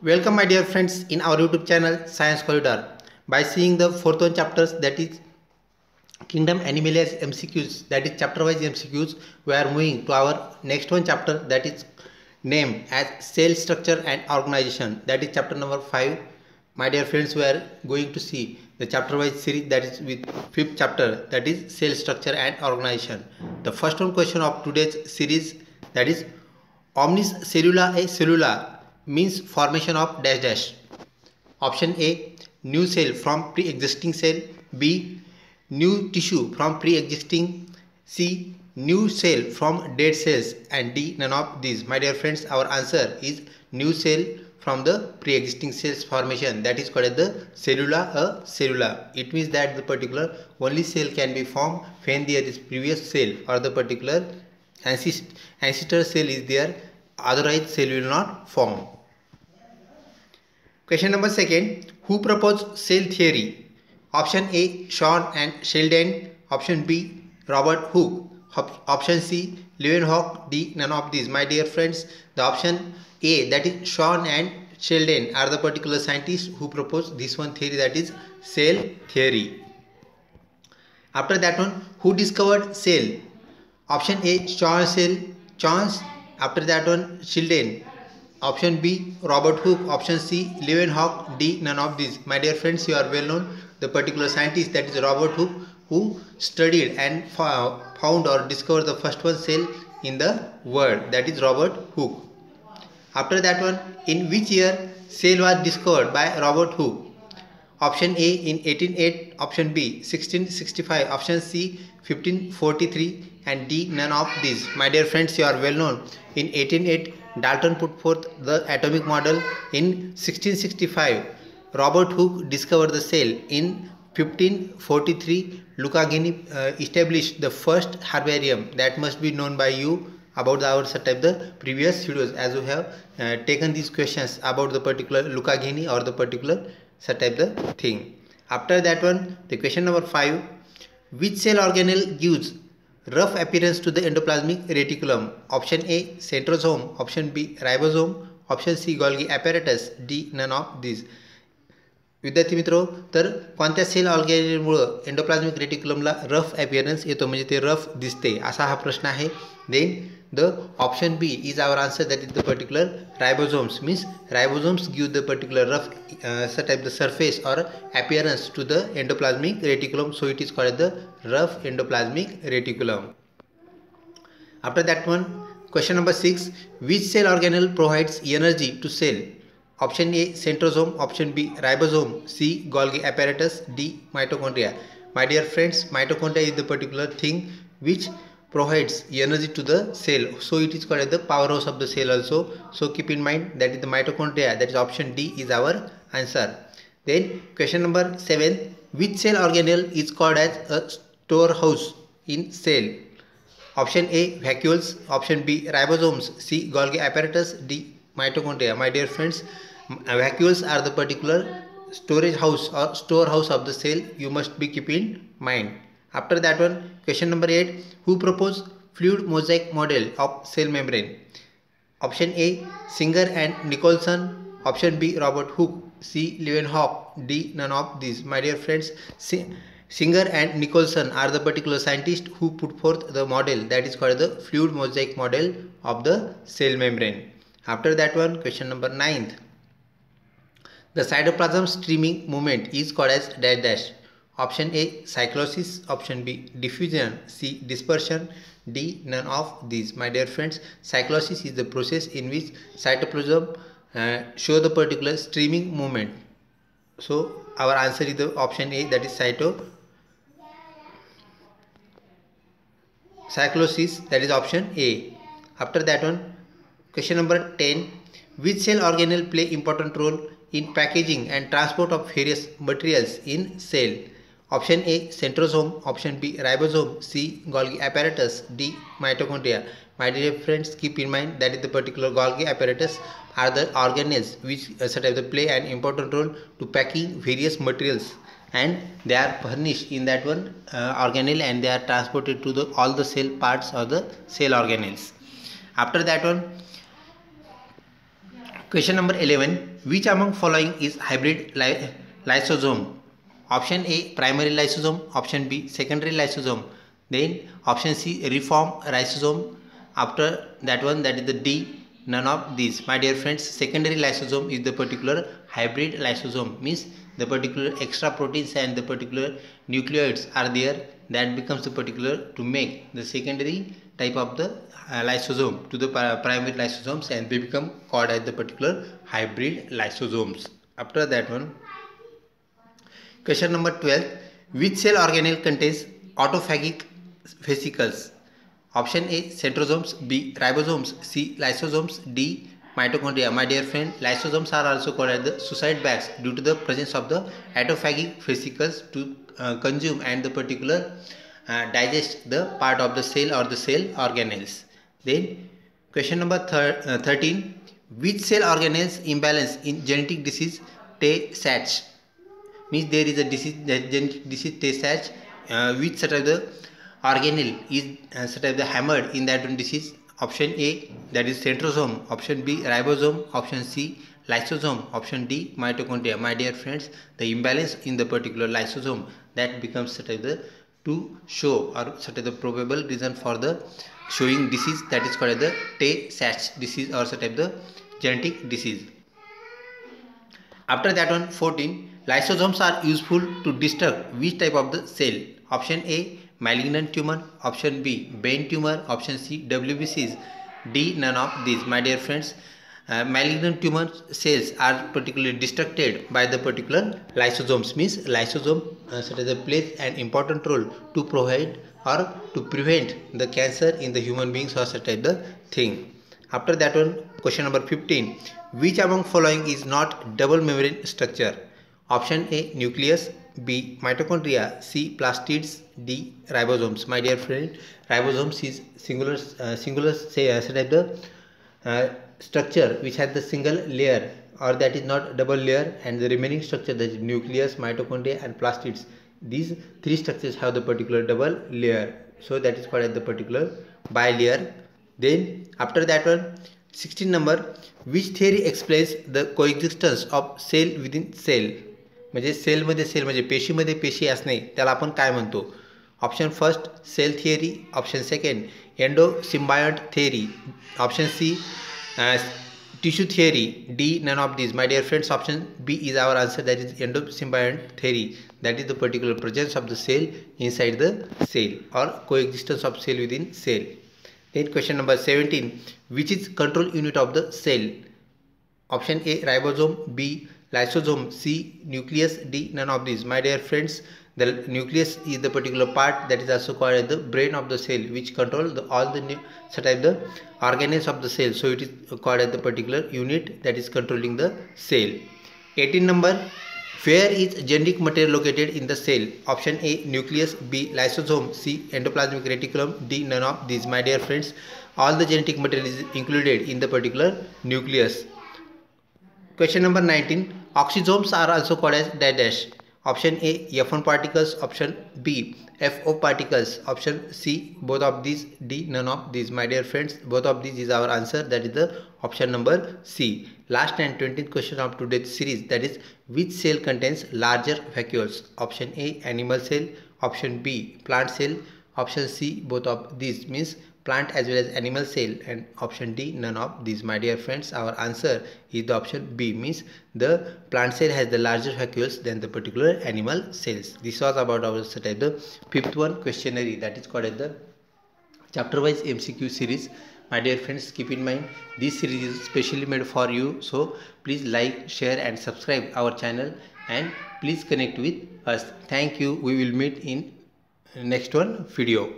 Welcome my dear friends in our YouTube channel Science Corridor. By seeing the fourth one chapters, that is Kingdom Animalia's MCQs, that is chapter wise MCQs, we are moving to our next one chapter, that is named as Cell Structure and Organization, that is chapter number 5. My dear friends, we are going to see the chapter wise series, that is with fifth chapter, that is Cell Structure and Organization. The first one question of today's series, that is omnis cellula a cellula means formation of dash dash. Option A, new cell from pre-existing cell. B, new tissue from pre-existing. C, new cell from dead cells. And D, none of these. My dear friends, our answer is new cell from the pre-existing cells formation, that is called as the cellula a cellula. It means that the particular only cell can be formed when there is previous cell or the particular ancestor cell is there, otherwise cell will not form. Question number second, who proposed cell theory? Option A, Shawn and Sheldon. Option B, Robert Hooke. Option C, Leeuwenhoek. D, none of these. My dear friends, the option A, that is Shawn and Sheldon, are the particular scientists who proposed this one theory, that is cell theory. After that one, who discovered cell? Option A, Chance. After that one, Sheldon. Option B, Robert Hooke. Option C, Leeuwenhoek. D, none of these. My dear friends, you are well known. The particular scientist, that is Robert Hooke, who studied and found or discovered the first one cell in the world, that is Robert Hooke. After that one, in which year cell was discovered by Robert Hooke? Option A, in 1808. Option B, 1665. Option C, 1543. And D, none of these. My dear friends, you are well known. In 1808, Dalton put forth the atomic model. In 1665, Robert Hooke discovered the cell. In 1543, Lukagini established the first herbarium. That must be known by you about our set of the previous videos, as we have taken these questions about the particular Lukagini or the particular set of the thing. After that one, the question number 5, which cell organelle gives rough appearance to the endoplasmic reticulum? Option A, centrosome. Option B, ribosome. Option C, Golgi apparatus. D, none of these. विद्यार्थी मित्रों, तर कोणत्या cell ऑर्गॅनिजमुळे endoplasmic रेटिक्युलमला rough appearance येतो, म्हणजे ते rough दिसते, असा हा प्रश्न आहे. Then the option B is our answer, that is the particular ribosomes. Means ribosomes give the particular rough type the surface or appearance to the endoplasmic reticulum, so it is called the rough endoplasmic reticulum. After that one, question number 6, which cell organelle provides energy to cell? Option A, centrosome. Option B, ribosome. C, Golgi apparatus. D, mitochondria. My dear friends, mitochondria is the particular thing which provides energy to the cell, so it is called as the powerhouse of the cell also. So keep in mind that is the mitochondria, that is option D is our answer. Then question number 7, which cell organelle is called as a storehouse in cell? Option A, vacuoles. Option B, ribosomes. C, Golgi apparatus. D, mitochondria. My dear friends, vacuoles are the particular storage house or storehouse of the cell. You must be keep in mind. After that one, question number 8, who proposed fluid mosaic model of cell membrane? Option A, Singer and Nicholson. Option B, Robert Hooke. C, Leeuwenhoek. D, none of these. My dear friends, Singer and Nicholson are the particular scientists who put forth the model, that is called the fluid mosaic model of the cell membrane. After that one, question number 9, the cytoplasm streaming movement is called as dash dash. Option A, cyclosis. Option B, diffusion. C, dispersion. D, none of these. My dear friends, cyclosis is the process in which cytoplasm show the particular streaming movement. So our answer is the option A, that is cyclosis, that is option A. After that one, question number 10, which cell organelle play important role in packaging and transport of various materials in cell? Option A, centrosome. Option B, ribosome. C, Golgi apparatus. D, mitochondria. My dear friends, keep in mind that is the particular Golgi apparatus are the organelles which play an important role to packing various materials, and they are furnished in that one organelle, and they are transported to the all the cell parts or the cell organelles. After that one, Question number 11. Which among following is hybrid lysosome? Option A, primary lysosome. Option B, secondary lysosome. Then option C, reform rhizome. After that one, that is the D, none of these. My dear friends, secondary lysosome is the particular hybrid lysosome. Means the particular extra proteins and the particular nucleoids are there, that becomes the particular to make the secondary type of the lysosome to the primary lysosomes, and they become called as the particular hybrid lysosomes. After that one, question number 12. Which cell organelle contains autophagic vesicles? Option A, centrosomes. B, ribosomes. C, lysosomes. D, mitochondria. My dear friend, lysosomes are also called as the suicide bags due to the presence of the autophagic vesicles to consume and the particular digest the part of the cell or the cell organelles. Then question number 13. Which cell organelles imbalance in genetic disease Tay-Sachs? Means there is a disease, genetic disease Tay-Sachs, which sort of the organelle is sort of the hammered in that one disease. Option A, that is centrosome. Option B, ribosome. Option C, lysosome. Option D, mitochondria. My dear friends, the imbalance in the particular lysosome, that becomes sort of the to show or sort of the probable reason for the showing disease, that is called as the Tay-Sachs disease or sort of the genetic disease. After that one, 14. Lysosomes are useful to destruct which type of the cell? Option A, malignant tumor. Option B, brain tumor. Option C, WBCs. D, none of these. My dear friends, malignant tumor cells are particularly destructed by the particular lysosomes. Means lysosome sort of the plays an important role to provide or to prevent the cancer in the human beings or such type the thing. After that one, question number 15. Which among following is not double membrane structure? Option A, nucleus. B, mitochondria. C, plastids. D, ribosomes. My dear friend, ribosomes is singular say sort of the structure which has the single layer, or that is not double layer, and the remaining structure, that is nucleus, mitochondria and plastids. These three structures have the particular double layer, so that is called as the particular bilayer. Then after that one, 16 number. Which theory explains the coexistence of cell within cell? म्हणजे सेलमध्ये cell म्हणजे पेशीमध्ये पेशी असणे, त्याला आपण काय म्हणतो? Option first, cell theory. Option second, endosymbiont theory. Option C, tissue theory. D, none of these. My dear friends, option B is our answer, that is endosymbiont theory. That is the particular presence of the cell inside the cell or coexistence of cell within cell. Then question number 17. Which is control unit of the cell? Option A, ribosome. B, lysosome. C, nucleus. D, none of these. My dear friends, the nucleus is the particular part that is also called as the brain of the cell, which control all the the organelles of the cell. So it is called as the particular unit that is controlling the cell. 18 number. Where is genetic material located in the cell? Option A, nucleus. B, lysosome. C, endoplasmic reticulum. D, none of these. My dear friends, all the genetic material is included in the particular nucleus. Question number 19. Oxysomes are also called as dash. Option A, F1 particles. Option B, FO particles. Option C, both of these. D, none of these. My dear friends, both of these is our answer, that is the option number C. Last and 20th question of today's series, that is, which cell contains larger vacuoles? Option A, animal cell. Option B, plant cell. Option C, both of these, means plant as well as animal cell. And option D, none of these. My dear friends, our answer is the option B, means the plant cell has the larger vacuoles than the particular animal cells. This was about our the fifth one, questionnaire, that is called as the chapter wise MCQ series. My dear friends, keep in mind this series is specially made for you, so please like, share and subscribe our channel, and please connect with us. Thank you. We will meet in next one video.